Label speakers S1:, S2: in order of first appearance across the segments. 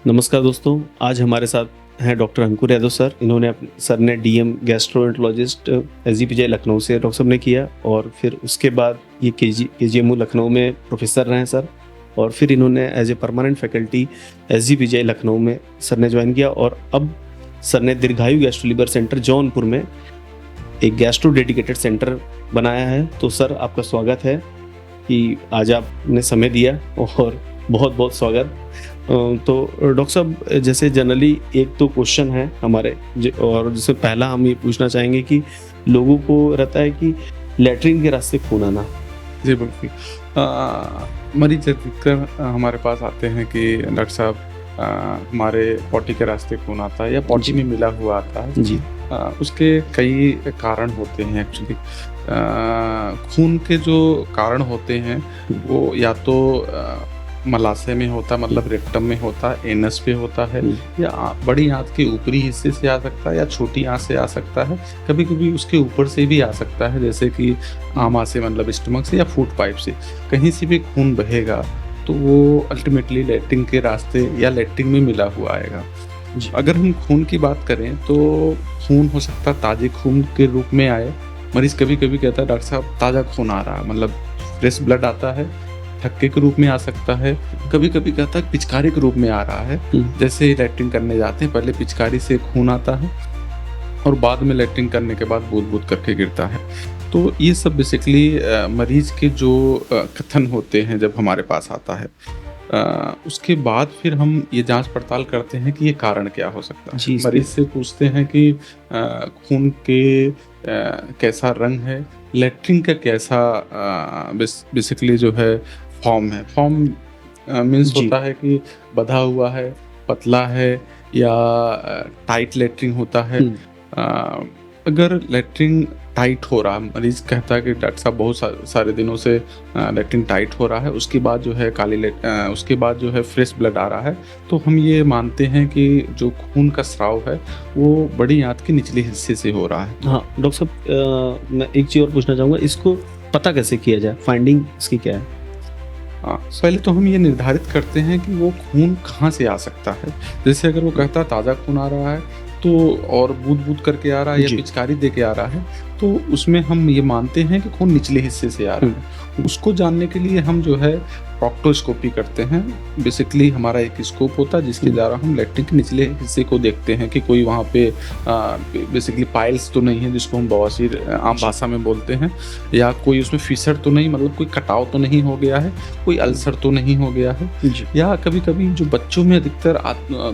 S1: नमस्कार दोस्तों, आज हमारे साथ हैं डॉक्टर अंकुर यादव सर। सर ने डीएम गैस्ट्रोएंटरोलॉजिस्ट एसजीपीजे लखनऊ से डॉक्टर साहब ने किया और फिर उसके बाद ये केजीएमयू लखनऊ में प्रोफेसर रहे हैं सर। और फिर इन्होंने as a permanent faculty SGPGI Lucknow में सर ने ज्वाइन किया और अब सर ने दीर्घायु गैस्ट्रो लिवर सेंटर जौनपुर में एक गैस्ट्रो डेडिकेटेड सेंटर बनाया है। तो सर आपका स्वागत है कि आज आपने समय दिया और बहुत बहुत स्वागत। तो डॉक्टर साहब, जैसे जनरली एक तो क्वेश्चन है हमारे और जिससे पहला हम ये पूछना चाहेंगे कि लोगों को रहता है कि लैट्रिन के रास्ते खून आना।
S2: जी बिल्कुल। मरीज अधिकतर हमारे पास आते हैं कि डॉक्टर साहब हमारे पॉटी के रास्ते खून आता है या पॉटी में मिला हुआ आता है
S1: जी।
S2: उसके कई कारण होते हैं एक्चुअली। खून के जो कारण होते हैं वो या तो मलाशय में होता, मतलब रेक्टम में होता है, एनस पे होता है, या बड़ी आंत के ऊपरी हिस्से से आ सकता है या छोटी आंत से आ सकता है। कभी कभी उसके ऊपर से भी आ सकता है, जैसे कि आमाशय मतलब स्टमक से या फूड पाइप से। कहीं से भी खून बहेगा तो वो अल्टीमेटली लैट्रिन के रास्ते या लैट्रिन में मिला हुआ आएगा। अगर हम खून की बात करें तो खून हो सकता है ताजे खून के रूप में आए। मरीज कभी कभी कहता है डॉक्टर साहब ताज़ा खून आ रहा है, मतलब फ्रेश ब्लड आता है, थक्के के रूप में आ सकता है। कभी कभी कहता है पिचकारी के रूप में आ रहा है, जैसे लैट्रिन करने जाते हैं पहले पिचकारी से खून आता है और बाद में लैट्रिन करने के बाद बूंद बूंद करके गिरता है। तो ये सब बेसिकली मरीज के जो कथन होते हैं जब हमारे पास आता है। उसके बाद फिर हम ये जांच पड़ताल करते हैं कि ये कारण क्या हो सकता है। मरीज से पूछते हैं कि खून के कैसा रंग है, लैट्रिन का कैसा बेसिकली जो है फॉर्म है। फॉर्म मीन्स होता है कि बधा हुआ है, पतला है या टाइट लैट्रिन होता है। अगर लैट्रिन टाइट हो रहा है, मरीज कहता है कि डॉक्टर साहब बहुत सारे दिनों से लैट्रिन टाइट हो रहा है, उसके बाद जो है उसके बाद जो है फ्रेश ब्लड आ रहा है, तो हम ये मानते हैं कि जो खून का स्राव है वो बड़ी आंत के निचले हिस्से से हो रहा है।
S1: हाँ डॉक्टर साहब, मैं एक चीज़ और पूछना चाहूँगा, इसको पता कैसे किया जाए, फाइंडिंग इसकी क्या है?
S2: पहले तो हम ये निर्धारित करते हैं कि वो खून कहाँ से आ सकता है। जैसे अगर वो कहता है ताज़ा खून आ रहा है तो और बूंद बूंद करके आ रहा है या पिचकारी दे के आ रहा है, तो उसमें हम ये मानते हैं कि खून निचले हिस्से से आ रहा है। उसको जानने के लिए हम जो है प्रॉक्टोस्कोपी करते हैं। बेसिकली हमारा एक स्कोप होता है जिसके द्वारा हम लैट्रिन के निचले हिस्से को देखते हैं कि कोई वहाँ पे बेसिकली पाइल्स तो नहीं है, जिसको हम बवासीर आम भाषा में बोलते हैं, या कोई उसमें फिसर तो नहीं, मतलब कोई कटाव तो नहीं हो गया है, कोई अल्सर तो नहीं हो गया है। या कभी कभी जो बच्चों में अधिकतर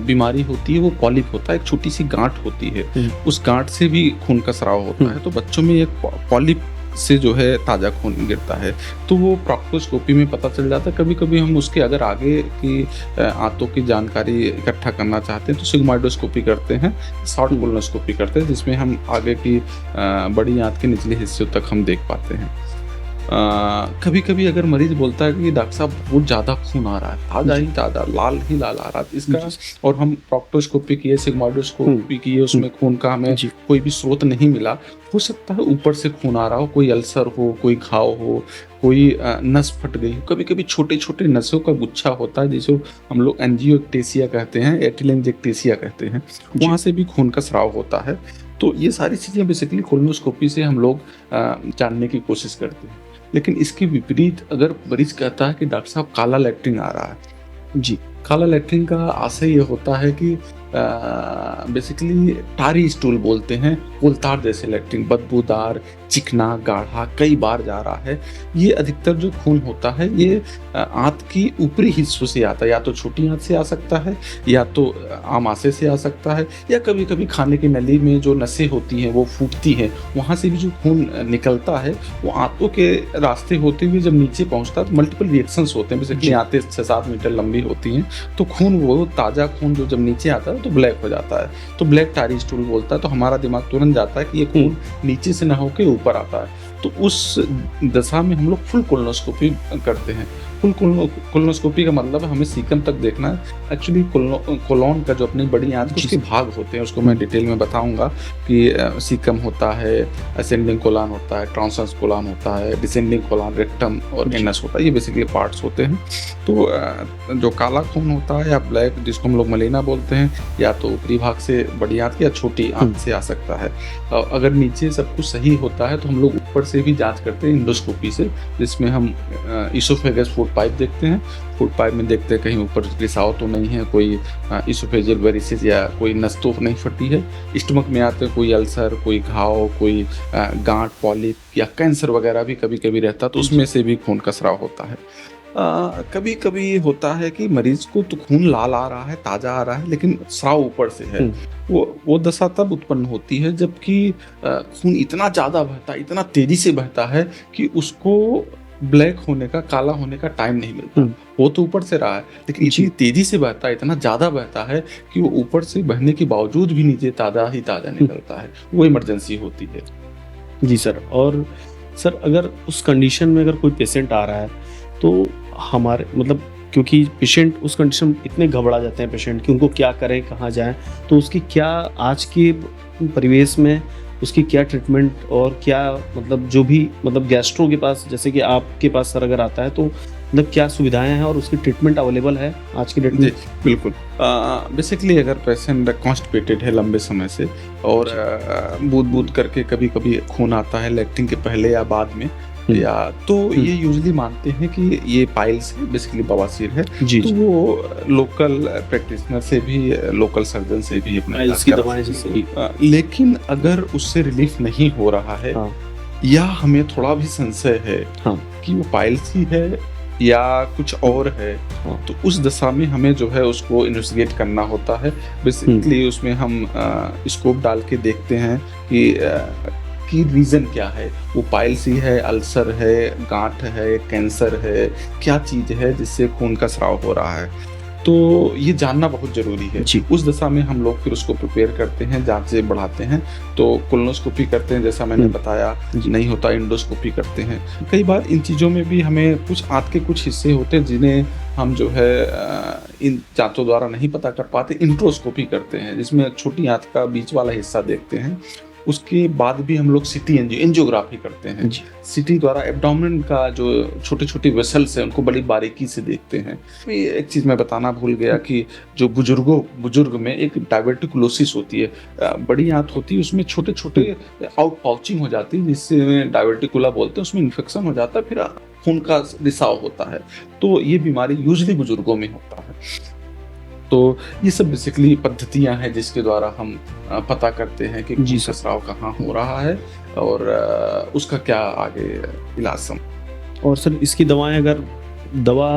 S2: बीमारी होती है वो पॉलिप होता है, एक छोटी सी गांठ होती है, उस गांठ से भी खून का स्राव होता है। तो बच्चों में एक पॉलिप से जो है ताज़ा खून गिरता है, तो वो प्रॉक्टोस्कोपी में पता चल जाता है। कभी कभी हम उसके अगर आगे की आंतों की जानकारी इकट्ठा करना चाहते हैं तो सिग्मोइडोस्कोपी करते हैं, शॉर्ट कोलोनोस्कोपी करते हैं, जिसमें हम आगे की बड़ी आंत के निचले हिस्से तक हम देख पाते हैं। कभी कभी अगर मरीज बोलता है कि डॉक्टर साहब बहुत ज़्यादा खून आ रहा है, ताज़ा ही ताज़ा, लाल ही लाल आ रहा है इसका, और हम प्रॉक्टोस्कोपी किए, सिग्मोइडोस्कोपी किए, उसमें खून का हमें कोई भी स्रोत नहीं मिला, हो सकता है ऊपर से खून आ रहा हो, कोई अल्सर हो, कोई घाव हो, कोई नस फट गई। कभी कभी छोटे छोटे नसों का गुच्छा होता है जिसे हम लोग एंजियोक्टेसिया कहते हैं, एटिलेंजेक्टेसिया कहते हैं, वहाँ से भी खून का स्राव होता है। तो ये सारी चीज़ें बेसिकली कोलोनोस्कोपी से हम लोग जानने की कोशिश करते हैं। लेकिन इसके विपरीत अगर मरीज कहता है कि डॉक्टर साहब काला लैट्रिन आ रहा है, जी, काला लैट्रिन का आशय ये होता है कि बेसिकली टारी स्टूल बोलते हैं, कोलतार जैसे लैट्रिन, बदबूदार, चिकना, गाढ़ा, कई बार जा रहा है। ये अधिकतर जो खून होता है ये आंत की ऊपरी हिस्सों से आता है, या तो छोटी आंत से आ सकता है, या तो आमाशय से आ सकता है, या कभी कभी खाने की नली में जो नसें होती हैं वो फूटती हैं, वहाँ से भी जो खून निकलता है वो आंतों के रास्ते होते हुए जब नीचे पहुँचता है तो मल्टीपल रिएक्शंस होते हैं। बेसिकली आंतें 6-7 मीटर लंबी होती हैं, तो खून वो ताज़ा खून जो जब नीचे आता है तो ब्लैक हो जाता है, तो ब्लैक टारी स्टूल बोलता है। तो हमारा दिमाग तुरंत जाता है कि ये खून नीचे से ना होकर ऊपर आता है। तो उस दशा में हम लोग फुल कोलोनोस्कोपी करते हैं। फुल कोलोनोस्कोपी का मतलब है हमें सीकम तक देखना है। एक्चुअली कोलोन का जो अपनी बड़ी आंत उसके भाग होते हैं, उसको मैं डिटेल में बताऊंगा कि सीकम होता है, असेंडिंग कोलन होता है, ट्रांसवर्स कोलन होता है, डिसेंडिंग कोलन, रेक्टम और एनस होता है। ये बेसिकली पार्ट्स होते हैं। तो जो काला खून होता है या ब्लैक, जिसको हम लोग मलेना बोलते हैं, या तो ऊपरी भाग से बड़ी आंत या छोटी आंत से आ सकता है। अगर नीचे सब कुछ सही होता है तो हम लोग ऊपर से भी जांच करते हैं इंडोस्कोपी से, जिसमें हम इसोफेगस फूड पाइप देखते हैं। फूड पाइप में देखते हैं कहीं ऊपर रिसाव तो नहीं है, कोई इसोफेजियल वेरिसेस या कोई नस तो नहीं फटी है। स्टमक में आते हैं कोई अल्सर, कोई घाव, कोई गांठ, पॉलिप या कैंसर वगैरह भी कभी कभी रहता है, तो उसमें से भी खून का स्राव होता है। कभी कभी होता है कि मरीज को तो खून लाल आ रहा है, ताजा आ रहा है, लेकिन स्राव ऊपर से है। वो दशा तब उत्पन्न होती है जबकि खून इतना ज्यादा बहता है, इतना तेजी से बहता है कि उसको ब्लैक होने का, काला होने का टाइम नहीं मिलता। वो तो ऊपर से रहा है, लेकिन इतनी तेजी से बहता है, इतना ज्यादा बहता है कि वो ऊपर से बहने के बावजूद भी नीचे ताजा ही ताजा निकलता है। वो इमरजेंसी होती है।
S1: जी सर। और सर अगर उस कंडीशन में अगर कोई पेशेंट आ रहा है तो हमारे मतलब, क्योंकि पेशेंट उस कंडीशन में इतने घबरा जाते हैं पेशेंट कि उनको क्या करें, कहाँ जाएं, तो उसकी क्या आज के परिवेश में उसकी क्या ट्रीटमेंट और क्या मतलब जो भी मतलब गैस्ट्रो के पास, जैसे कि आपके पास सर अगर आता है तो मतलब क्या सुविधाएं हैं और उसकी ट्रीटमेंट अवेलेबल है आज की डेट में?
S2: बिल्कुल। बेसिकली अगर पेशेंट कॉन्स्टिपेटेड है लंबे समय से और बूद करके कभी कभी खून आता है लैक्टिंग के पहले या बाद में, या तो ये यूजुअली मानते हैं कि ये पाइल्स बेसिकली बवासीर है।
S1: जी,
S2: तो वो लोकल प्रैक्टिशनर से भी, लोकल सर्जन से भी अपना
S1: पाइल्स की दवाएं जैसे,
S2: लेकिन अगर उससे रिलीफ नहीं हो रहा है या हमें थोड़ा भी संशय है कि वो पाइल्स ही है या कुछ और है, तो उस दशा में हमें जो है उसको इन्वेस्टिगेट करना होता है। बेसिकली उसमें हम स्कोप डाल के देखते हैं कि रीजन क्या है, वो पाइल्स ही है, अल्सर है, गांठ है, कैंसर है, क्या चीज है जिससे खून का स्राव हो रहा है। तो ये जानना बहुत जरूरी है। उस दशा में हम लोग फिर उसको प्रिपेयर करते हैं, जांचें बढ़ाते हैं। तो कोलोनोस्कोपी करते हैं जैसा मैंने बताया, नहीं होता इंडोस्कोपी करते हैं। कई बार इन चीज़ों में भी हमें कुछ आंत के कुछ हिस्से होते हैं जिन्हें हम जो है इन जांचों द्वारा नहीं पता कर पाते। इंट्रोस्कोपी करते हैं जिसमें छोटी आंत का बीच वाला हिस्सा देखते हैं। उसके बाद भी हम लोग सिटी एंजियोग्राफी करते हैं। सिटी द्वारा एब्डोमेन का जो छोटे छोटे वेसल्स हैं उनको बड़ी बारीकी से देखते हैं। एक चीज़ मैं बताना भूल गया कि जो बुजुर्ग में एक डायवर्टिकुलोसिस होती है, बड़ी आंत होती है, उसमें छोटे छोटे आउट पाउचिंग हो जाती है जिससे डायवर्टिकुला बोलते हैं, उसमें इन्फेक्शन हो जाता है, फिर खून का रिसाव होता है। तो ये बीमारी यूजुअली बुजुर्गों में होता है। तो ये सब बेसिकली पद्धतियां हैं जिसके द्वारा हम पता करते हैं कि खून का स्राव कहाँ हो रहा है और उसका क्या आगे इलाज
S1: और सर इसकी दवाएं, अगर दवा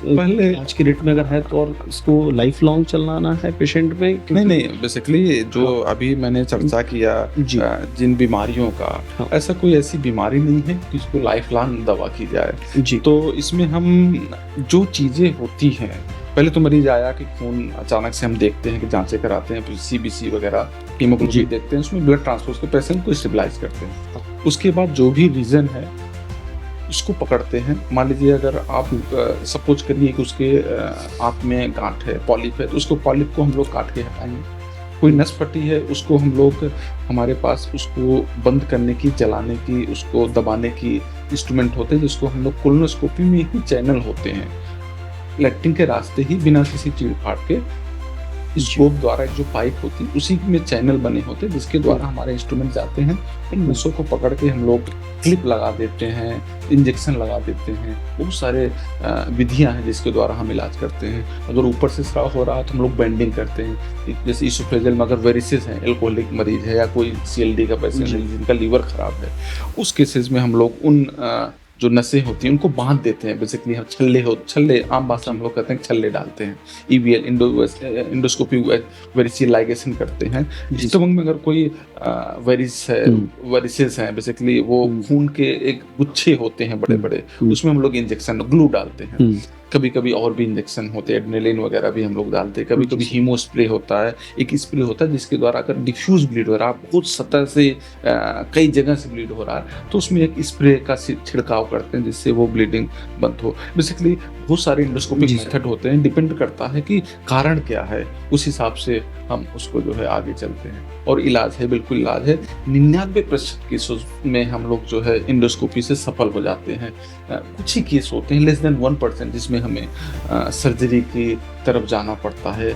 S1: पहले आज की डेट में अगर है तो और इसको लाइफ लॉन्ग चलाना है पेशेंट में?
S2: नहीं, बेसिकली जो अभी मैंने चर्चा किया जिन बीमारियों का, ऐसा कोई ऐसी बीमारी नहीं है कि इसको लाइफ लॉन्ग दवा की जाए। तो इसमें हम जो चीजें होती हैं, पहले तो मरीज आया कि खून अचानक से हम देखते हैं कि जांचें कराते हैं, सीबीसी वगैरह, हीमोग्लोबिन देखते हैं, उसमें ब्लड ट्रांसफ्यूज के पेशेंट को स्टेबलाइज करते हैं। उसके बाद जो भी रीजन है उसको पकड़ते हैं। मान लीजिए अगर आप सपोज करिए कि उसके आंत में गांठ है, पॉलिप है, तो उसको पॉलिप को हम लोग काट के हटाएंगे। कोई नस फटी है, उसको हम लोग, हमारे पास उसको बंद करने की, जलाने की, उसको दबाने की इंस्ट्रूमेंट होते हैं जिसको हम लोग कोलोनोस्कोपी में ही चैनल होते हैं, लैक्टिंग के रास्ते ही बिना किसी चीड़ फाड़ के स्कोप द्वारा एक जो पाइप होती है उसी में चैनल बने होते हैं जिसके द्वारा हमारे इंस्ट्रूमेंट जाते हैं। इन नसों को पकड़ के हम लोग क्लिप लगा देते हैं, इंजेक्शन लगा देते हैं। बहुत सारे विधियां हैं जिसके द्वारा हम इलाज करते हैं। अगर ऊपर से स्राव हो रहा है तो हम लोग बेंडिंग करते हैं। जैसे इसोफेजियल में अगर वेरिसेस हैं, एल्कोहलिक मरीज है या कोई CLD का पेशेंट है जिनका लीवर खराब है, उस केसेस में हम लोग उन जो नसें होती हैं उनको बांध देते हैं। बेसिकली हम छल्ले आम भाषा में हम लोग कहते हैं छल्ले डालते हैं। EVL इंडोस्कोपी वेरिसियल लाइगेशन करते हैं। स्टमक में अगर कोई वेरिसेस हैं, बेसिकली वो खून के एक गुच्छे होते हैं बड़े बड़े, उसमें हम लोग इंजेक्शन ग्लू डालते हैं। कभी कभी और भी इंजेक्शन होते हैं, एड्रेनलिन वगैरह भी हम लोग डालते हैं, कभी कभी हीमो स्प्रे होता है, एक स्प्रे होता है जिसके द्वारा अगर डिफ्यूज ब्लीड हो रहा है, बहुत सतह से कई जगह से ब्लीड हो रहा है, तो उसमें एक स्प्रे का छिड़काव करते हैं जिससे वो ब्लीडिंग बंद हो। बेसिकली बहुत सारे इंडोस्कोपिक मेथड होते हैं, डिपेंड करता है कि कारण क्या है, उस हिसाब से हम उसको जो है आगे चलते हैं। और इलाज है, बिल्कुल इलाज है। 99% केसों में हम लोग जो है इंडोस्कोपी से सफल हो जाते हैं। कुछ ही केस होते हैं, लेस देन 1%, जिसमें हमें सर्जरी की तरफ जाना पड़ता है।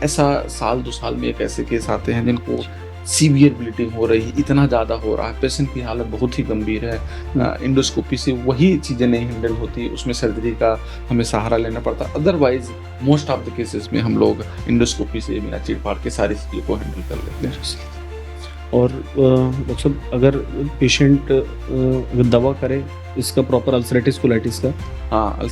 S2: ऐसा साल 2 साल में एक ऐसे केस आते हैं जिनको सीवियर ब्लीडिंग हो रही है, इतना ज़्यादा हो रहा है, पेशेंट की हालत बहुत ही गंभीर है, इंडोस्कोपी से वही चीज़ें नहीं हैंडल होती, उसमें सर्जरी का हमें सहारा लेना पड़ता। Otherwise most of the cases में हम लोग इंडोस्कोपी से बिना चीर-फाड़ के सारी चीज़ों को हैंडल कर लेते हैं।
S1: और डॉक्टर साहब, अगर पेशेंट अगर दवा करे इसका प्रॉपर अल्सरेटिव कोलाइटिस का,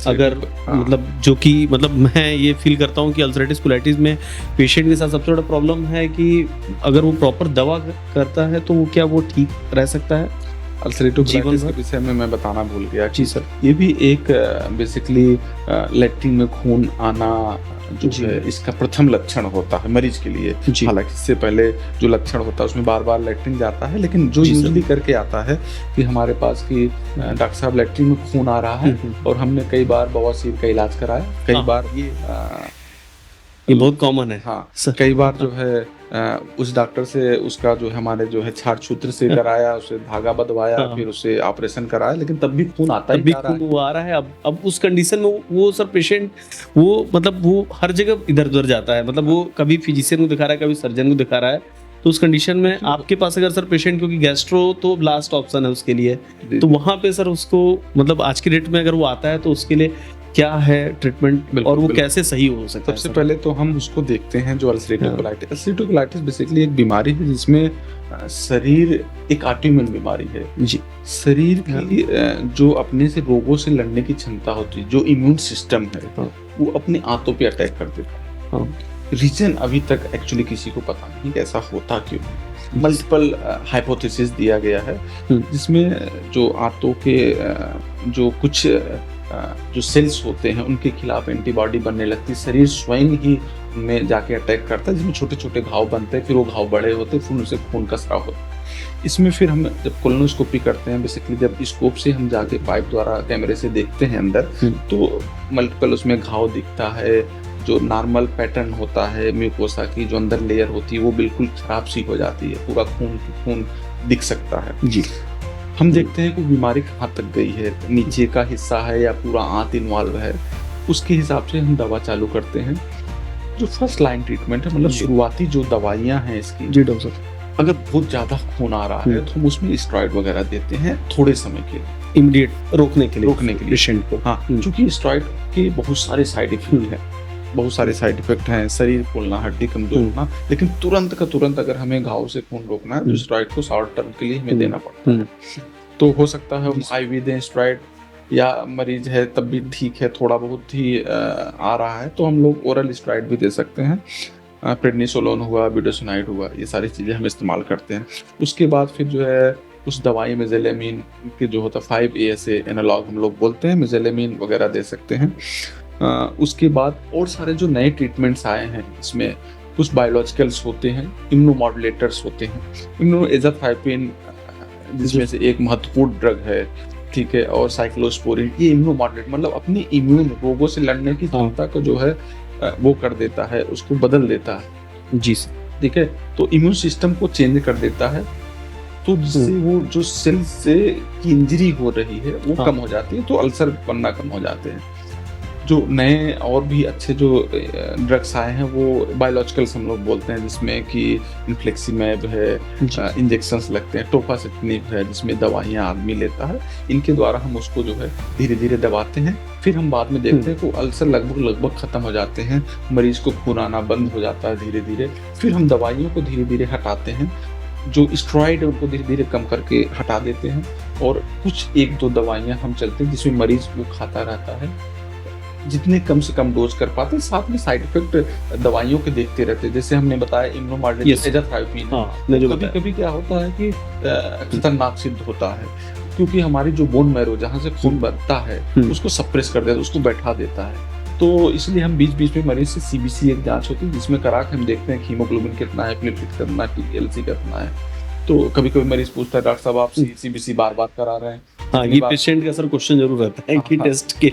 S1: अगर मतलब जो कि मतलब मैं ये फील करता हूँ कि अल्सरेटिव कोलाइटिस में पेशेंट के साथ सबसे बड़ा प्रॉब्लम है कि अगर वो प्रॉपर दवा करता है तो वो क्या वो ठीक रह सकता है?
S2: अल्सरेटिव कोलाइटिस के विषय में मैं बताना भूल गया। जी सर, ये भी एक बेसिकली लैट्रिन में खून आना जो है इसका प्रथम लक्षण होता है मरीज के लिए। हालांकि इससे पहले जो लक्षण होता है उसमें बार बार लैट्रिन जाता है, लेकिन जो यूजुअली करके आता है कि हमारे पास कि डॉक्टर साहब लैट्रिन में खून आ रहा है और हमने कई बार बवासीर का इलाज कराया, कई बार
S1: ये बहुत कॉमन है।
S2: हाँ, कई बार जो है उस डॉक्टर से उसका जो है हमारे जो है छार सूत्र से कराया, उसे धागा बंधवाया, फिर उसे ऑपरेशन कराया, लेकिन तब भी खून आता ही
S1: आ रहा है। अब उस कंडीशन में वो सर पेशेंट वो मतलब वो हर जगह इधर उधर जाता है, मतलब वो कभी फिजिशियन को दिखा रहा है, कभी सर्जन को दिखा रहा है। तो उस कंडीशन में आपके पास अगर सर पेशेंट, क्योंकि गैस्ट्रो तो लास्ट ऑप्शन है उसके लिए, तो वहाँ पे सर उसको मतलब आज की डेट में अगर वो आता है तो उसके लिए क्या है ट्रीटमेंट और वो कैसे सही हो सकता है?
S2: सबसे पहले तो हम उसको देखते हैं जो ulcerative colitis. Ulcerative colitis basically एक बीमारी है जिसमें शरीर एक ऑटोइम्यून बीमारी है जी। शरीर की जो अपने से रोगों से लड़ने की क्षमता होती है, जो इम्यून सिस्टम है, वो अपने आंतों पे अटैक कर देता है। रीजन अभी तक एक्चुअली किसी को पता नहीं कि ऐसा होता क्यों। मल्टीपल हाइपोथेसिस दिया गया है जिसमें जो आंतों के जो कुछ जो सेल्स होते हैं उनके खिलाफ एंटीबॉडी बनने लगती है, शरीर स्वयं ही उनमें जाके अटैक करता है, जिसमें छोटे छोटे घाव बनते हैं, फिर वो घाव बड़े होते हैं, फिर उनसे खून का स्राव होता है। इसमें फिर हम जब कोलोनोस्कोपी करते हैं, बेसिकली जब स्कोप से हम जाके पाइप द्वारा कैमरे से देखते हैं अंदर, तो मल्टीपल उसमें घाव दिखता है। जो नॉर्मल पैटर्न होता है म्यूकोसा की, जो अंदर लेयर होती है, वो बिल्कुल खराब सी हो जाती है, पूरा खून दिख सकता है जी। हम देखते हैं कि बीमारी कहाँ तक गई है, नीचे का हिस्सा है या पूरा आंत इन्वॉल्व है, उसके हिसाब से हम दवा चालू करते हैं। जो फर्स्ट लाइन ट्रीटमेंट है, मतलब शुरुआती जो दवाइयाँ हैं इसकी जी डॉक्टर, अगर बहुत ज्यादा खून आ रहा है तो हम उसमें स्टेरॉइड वगैरह देते हैं थोड़े समय के लिए,
S1: इमीडिएट रोकने के लिए
S2: पेशेंट को। हाँ, क्योंकि स्टेरॉइड के बहुत सारे साइड इफेक्ट हैं, बहुत सारे साइड इफेक्ट हैं, शरीर फूलना, हड्डी कमजोर होना, लेकिन तुरंत का तुरंत अगर हमें घाव से खून रोकना है तो स्टेरॉइड को शॉर्ट टर्म के लिए हमें देना पड़ता है। तो हो सकता है हम आईवी दें स्टेरॉइड, या मरीज है तब भी ठीक है, थोड़ा बहुत ही आ रहा है तो हम लोग ओरल स्टेरॉइड भी दे सकते हैं। प्रेडनिसोलोन हुआ, बिडोसिनाइड हुआ, ये सारी चीज़ें हम इस्तेमाल करते हैं। उसके बाद फिर जो है उस दवाई मेजेलेमिन के जो होता है 5-ASA एनालॉग हम लोग बोलते हैं, मेजेलेमिन वगैरह दे सकते हैं। उसके बाद और सारे जो नए ट्रीटमेंट्स आए हैं, इसमें कुछ बायोलॉजिकल्स होते हैं, इम्यूनोमॉड्यूलेटर्स होते हैं, इम्यूनोएजाथाइपिन जिसमें से एक महत्वपूर्ण ड्रग है, ठीक है, और साइक्लोस्पोरिन, ये इम्यूनोमॉड्यूलेटर मतलब अपनी इम्यून रोगों से लड़ने की क्षमता को जो है वो कर देता है, उसको बदल देता है जी सर, ठीक है। तो इम्यून सिस्टम को चेंज कर देता है, तो जिससे वो जो सेल से की इंजरी हो रही है वो कम हो जाती है, तो अल्सर बनना कम हो जाते हैं। जो नए और भी अच्छे जो ड्रग्स आए हैं वो बायोलॉजिकल्स हम लोग बोलते हैं, जिसमें कि इन्फ्लेक्सिमैब है, इंजेक्शंस लगते हैं, टोफासिटिनिब है जिसमें दवाइयाँ आदमी लेता है, इनके द्वारा हम उसको जो है धीरे धीरे दबाते हैं। फिर हम बाद में देखते हैं कि अल्सर लगभग खत्म हो जाते हैं, मरीज को खून आना बंद हो जाता है धीरे धीरे। फिर हम दवाइयों को धीरे धीरे हटाते हैं, जो स्टेरॉइड है उनको धीरे धीरे कम करके हटा देते हैं, और कुछ 1-2 दवाइयाँ हम चलते हैं जिसमें मरीज वो खाता रहता है, जितने कम से कम डोज कर पाते हैं। साथ में साइड इफेक्ट दवाइयों के देखते रहते हैं, जैसे हमने बताया इम्यूनोमॉड्यूलेटर एजाथाइपिन, कभी कभी क्या होता है कि खतरनाक सिद्ध होता है, क्योंकि हमारी जो बोन मैरो जहाँ से खून बनता है उसको सप्रेस कर देता है, उसको बैठा देता है। तो इसलिए हम बीच बीच में मरीज से सीबीसी एक जांच होती है जिसमें करा के हम देखते हैं कि हीमोग्लोबिन कितना है, प्लेटलेट कितना है, टीएलसी कितना है। तो कभी कभी मरीज पूछता है डॉक्टर साहब आप सीबीसी बार बार करा रहे हैं।
S1: हाँ, ये पेशेंट का सर क्वेश्चन जरूर रहता है कि टेस्ट के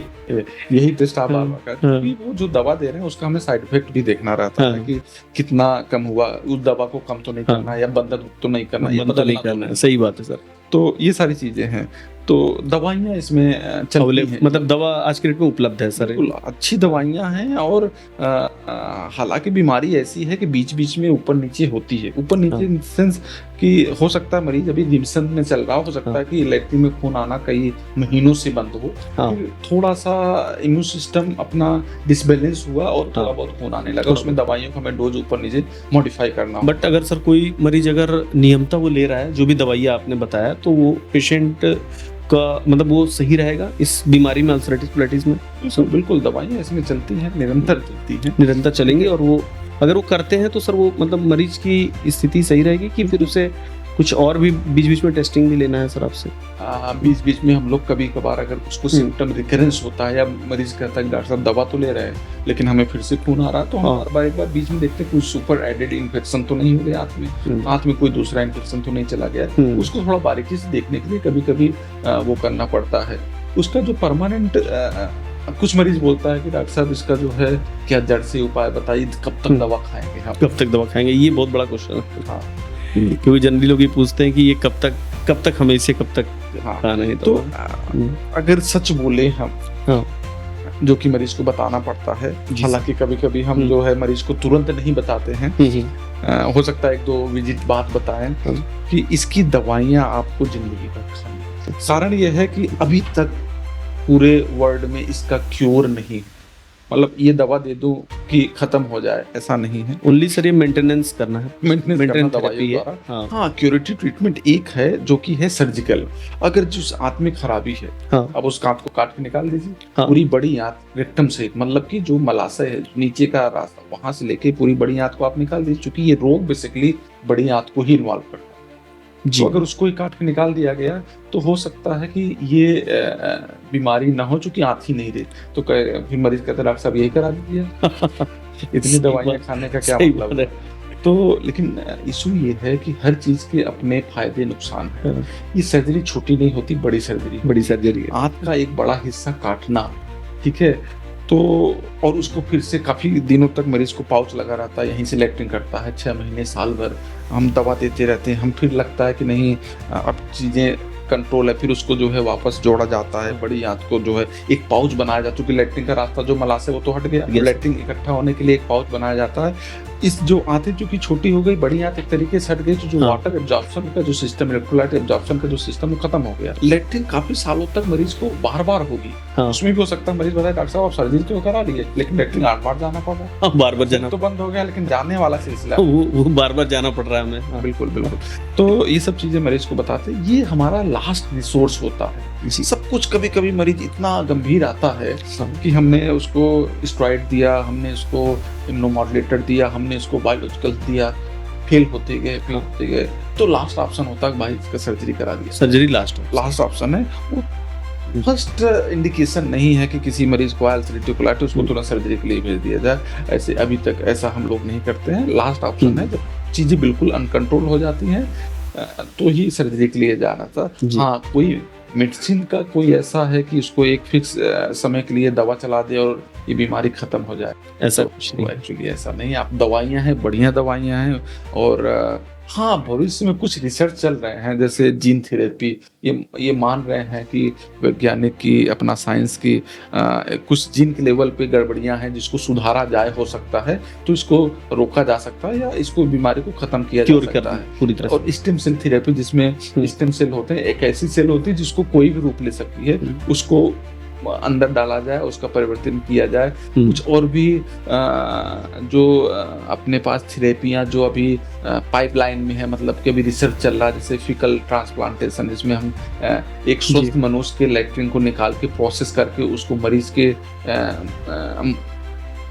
S2: यही टेस्ट आप बार बार करें, क्योंकि वो जो दवा दे रहे हैं उसका हमें साइड इफेक्ट भी देखना रहता है कि कितना कम हुआ, उस दवा को कम तो नहीं करना या बंद तो नहीं करना, या बदल नहीं करना।
S1: सही बात है सर।
S2: तो ये सारी चीजें हैं। तो दवाइयाँ इसमें चलती हैं,
S1: मतलब दवा आज के डेट में उपलब्ध है सर,
S2: बिल्कुल अच्छी दवाइयाँ हैं। और हालांकि बीमारी ऐसी है कि बीच बीच में ऊपर नीचे होती है। ऊपर नीचे इन सेंस कि हो सकता है मरीज अभी रिमिशन में चल रहा हो सकता है कि लैट्रिन में खून आना कई महीनों से बंद हो, फिर थोड़ा सा इम्यून सिस्टम अपना डिसबैलेंस हुआ और थोड़ा बहुत खून आने लगा, उसमें दवाइयों का हमें डोज ऊपर नीचे मॉडिफाई करना।
S1: बट अगर सर कोई मरीज अगर नियमता वो ले रहा है जो भी दवाइयाँ आपने बताया, तो वो पेशेंट का मतलब वो सही रहेगा इस बीमारी में, अल्सरेटिव कोलाइटिस में?
S2: बिल्कुल दवाइयाँ इसमें चलती हैं, निरंतर चलती हैं,
S1: निरंतर चलेंगी। और वो अगर वो करते हैं तो सर वो मतलब मरीज की स्थिति सही रहेगी कि फिर उसे कुछ और भी बीच बीच में टेस्टिंग भी लेना है सर आपसे?
S2: बीच बीच में हम लोग कभी कभार अगर उसको सिम्टम रिकरेंस होता है या मरीज कहता है कि डॉक्टर साहब दवा तो ले रहे हैं लेकिन हमें फिर से खून आ रहा है, तो हम एक बार बीच में देखते हैं कोई सुपर एडेड इन्फेक्शन तो नहीं हो गया हाथ में कोई दूसरा इन्फेक्शन तो नहीं चला गया। उसको थोड़ा बारीकी से देखने के लिए कभी कभी वो करना पड़ता है। उसका जो परमानेंट कुछ मरीज बोलता है कि डॉक्टर साहब इसका जो है क्या जड़ से उपाय बताइए, कब तक दवा खाएंगे हम?
S1: कब तक दवा खाएंगे, ये बहुत बड़ा क्वेश्चन है। हाँ, क्योंकि जनरली लोग ये पूछते हैं कि ये कब तक हमें इसे कब तक खाना है। तो
S2: अगर सच बोले हम, जो कि मरीज को बताना पड़ता है, हालांकि कभी कभी हम जो है मरीज को तुरंत नहीं बताते हैं, हो सकता है 1-2 विजिट बाद बताएं कि इसकी दवाइयाँ आपको जिंदगी भर खानी। कारण यह है कि अभी तक पूरे वर्ल्ड में इसका क्योर नहीं, मतलब ये दवा दे दो कि खत्म हो जाए, ऐसा नहीं है।
S1: ओनली सर ये मेंटेनेंस करना है,
S2: मेंटेनेंस दवाइयों द्वारा। हाँ, क्यूरेटिव ट्रीटमेंट एक है जो कि है सर्जिकल। अगर जिस आंत में खराबी है, अब उस आंत को काट के निकाल दीजिए, पूरी बड़ी आंत रेक्टम से, मतलब कि जो मलाशय है नीचे का रास्ता, वहां से लेके पूरी बड़ी आंत को आप निकाल दीजिए, क्योंकि ये रोग बेसिकली बड़ी आंत को ही इन्वॉल्व करता है। तो अगर उसको ही काट के निकाल दिया गया तो हो सकता है कि ये बीमारी ना हो, चूंकि आंत ही नहीं रही। तो फिर मरीज कहते हैं डॉक्टर साहब यही करा दीजिए, इतनी दवाइयाँ खाने का क्या मतलब है? तो लेकिन इशू ये है कि हर चीज के अपने फायदे नुकसान है। ये सर्जरी छोटी नहीं होती, बड़ी सर्जरी है। आंत का एक बड़ा हिस्सा काटना, ठीक है, तो और उसको फिर से काफ़ी दिनों तक मरीज को पाउच लगा रहता है, यहीं से लैट्रिन करता है 6 महीने साल भर, हम दवा देते रहते हैं। हम फिर लगता है कि नहीं अब चीज़ें कंट्रोल है, फिर उसको जो है वापस जोड़ा जाता है, बड़ी आंत को जो है एक पाउच बनाया जाता है, क्योंकि लैट्रिन का रास्ता जो मलाशय वो तो हट गया, लैट्रिन इकट्ठा होने के लिए एक पाउच बनाया जाता है। इस जो आंतें चूंकि छोटी हो गई, बड़ी आंत एक तरीके से हट गई, तो जो वाटर एब्जॉर्प्शन का जो सिस्टम, इलेक्ट्रोलाइट एब्जॉर्प्शन का जो सिस्टम वो खत्म हो गया। लैट्रिन काफी सालों तक मरीज को बार बार होगी, उसमें भी हो सकता है मरीज बताए डॉक्टर साहब आप सर्जरी तो करा रही है लेकिन लैट्रिन 8 बार जाना पड़ रहा है,
S1: बार बार जाना
S2: तो बंद हो गया, लेकिन जाने वाला सिलसिला
S1: वो बार बार जाना पड़ रहा है हमें।
S2: बिल्कुल। तो ये सब चीजें मरीज को बताते हैं, ये हमारा लास्ट रिसोर्स होता है। सब कुछ कभी कभी मरीज इतना गंभीर आता है कि हमने उसको स्टेरॉइड दिया, हमने उसको इम्यूनोमॉड्यूलेटर दिया, हमने उसको बायोलॉजिकल दिया, फेल होते गए, तो लास्ट ऑप्शन होता है भाई इसका सर्जरी करा दिया।
S1: सर्जरी लास्ट
S2: ऑप्शन है। वो फर्स्ट इंडिकेशन नहीं है कि किसी मरीज को अल्सरेटिव कोलाइटिस उसको तुरंत सर्जरी के लिए भेज दिया जाए। ऐसे अभी तक ऐसा हम लोग नहीं करते हैं। लास्ट ऑप्शन है जब चीजें बिल्कुल अनकंट्रोल हो जाती हैं तो ही सर्जरी के लिए जाना था। हाँ, कोई मेडिसिन का कोई ऐसा है कि उसको एक फिक्स समय के लिए दवा चला दे और ये बीमारी खत्म हो जाए, ऐसा कुछ नहीं। एक्चुअली ऐसा नहीं। आप दवाइयाँ हैं, बढ़िया दवाइयाँ हैं, और हाँ भविष्य में कुछ रिसर्च चल रहे हैं जैसे जीन थेरेपी। ये मान रहे हैं कि वैज्ञानिक की अपना साइंस की कुछ जीन के लेवल पे गड़बड़ियां हैं जिसको सुधारा जाए, हो सकता है तो इसको रोका जा सकता है या इसको बीमारी को खत्म किया जा सकता है
S1: पूरी तरह।
S2: और स्टेम सेल थेरेपी जिसमें स्टेम सेल होते हैं, एक ऐसी सेल होती है जिसको कोई भी रूप ले सकती है, उसको अंदर डाला जाए, उसका परिवर्तन किया जाए। कुछ और भी जो अपने पास थेरेपियां जो अभी पाइपलाइन में है, मतलब कि अभी रिसर्च चल रहा है, जैसे फिकल ट्रांसप्लांटेशन, जिसमें हम एक स्वस्थ मनुष्य के लैट्रिन को निकाल के प्रोसेस करके उसको मरीज के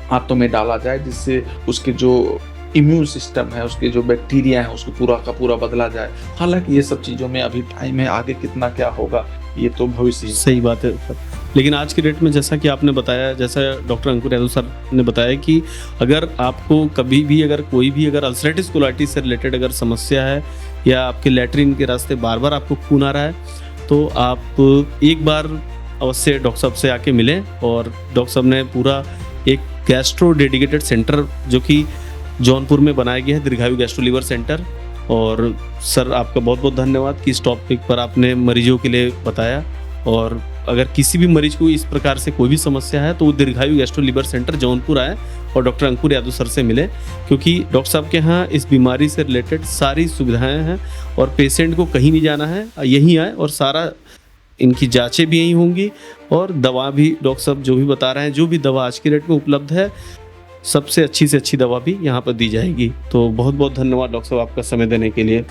S2: हाथों में डाला जाए, जिससे उसके जो इम्यून सिस्टम है, उसके जो बैक्टीरिया है उसको पूरा का पूरा बदला जाए। हालांकि ये सब चीज़ों में अभी टाइम है, आगे कितना क्या होगा ये तो भविष्य ही।
S1: सही बात है सर। लेकिन आज के डेट में जैसा कि आपने बताया, जैसा डॉक्टर अंकुर यादव सर ने बताया कि अगर आपको कभी भी अगर कोई भी अगर अल्सरेटिव कोलाइटिस से रिलेटेड अगर समस्या है या आपके लैट्रिन के रास्ते बार बार आपको खून आ रहा है, तो आप एक बार अवश्य डॉक्टर साहब से आके मिलें। और डॉक्टर साहब ने पूरा एक गैस्ट्रो डेडिकेटेड सेंटर जो कि जौनपुर में बनाया गया है, दीर्घायु गैस्ट्रो लीवर सेंटर। और सर आपका बहुत बहुत धन्यवाद कि इस टॉपिक पर आपने मरीजों के लिए बताया। और अगर किसी भी मरीज को इस प्रकार से कोई भी समस्या है तो वो दीर्घायु गैस्ट्रो लीवर सेंटर जौनपुर आए और डॉक्टर अंकुर यादव सर से मिले, क्योंकि डॉक्टर साहब के यहाँ इस बीमारी से रिलेटेड सारी सुविधाएं हैं और पेशेंट को कहीं नहीं जाना है, यहीं आए और सारा इनकी जांचें भी यहीं होंगी और दवा भी डॉक्टर साहब जो भी बता रहे हैं, जो भी दवा आज के रेट में उपलब्ध है, सबसे अच्छी से अच्छी दवा भी यहाँ पर दी जाएगी। तो बहुत बहुत धन्यवाद डॉक्टर साहब आपका समय देने के लिए।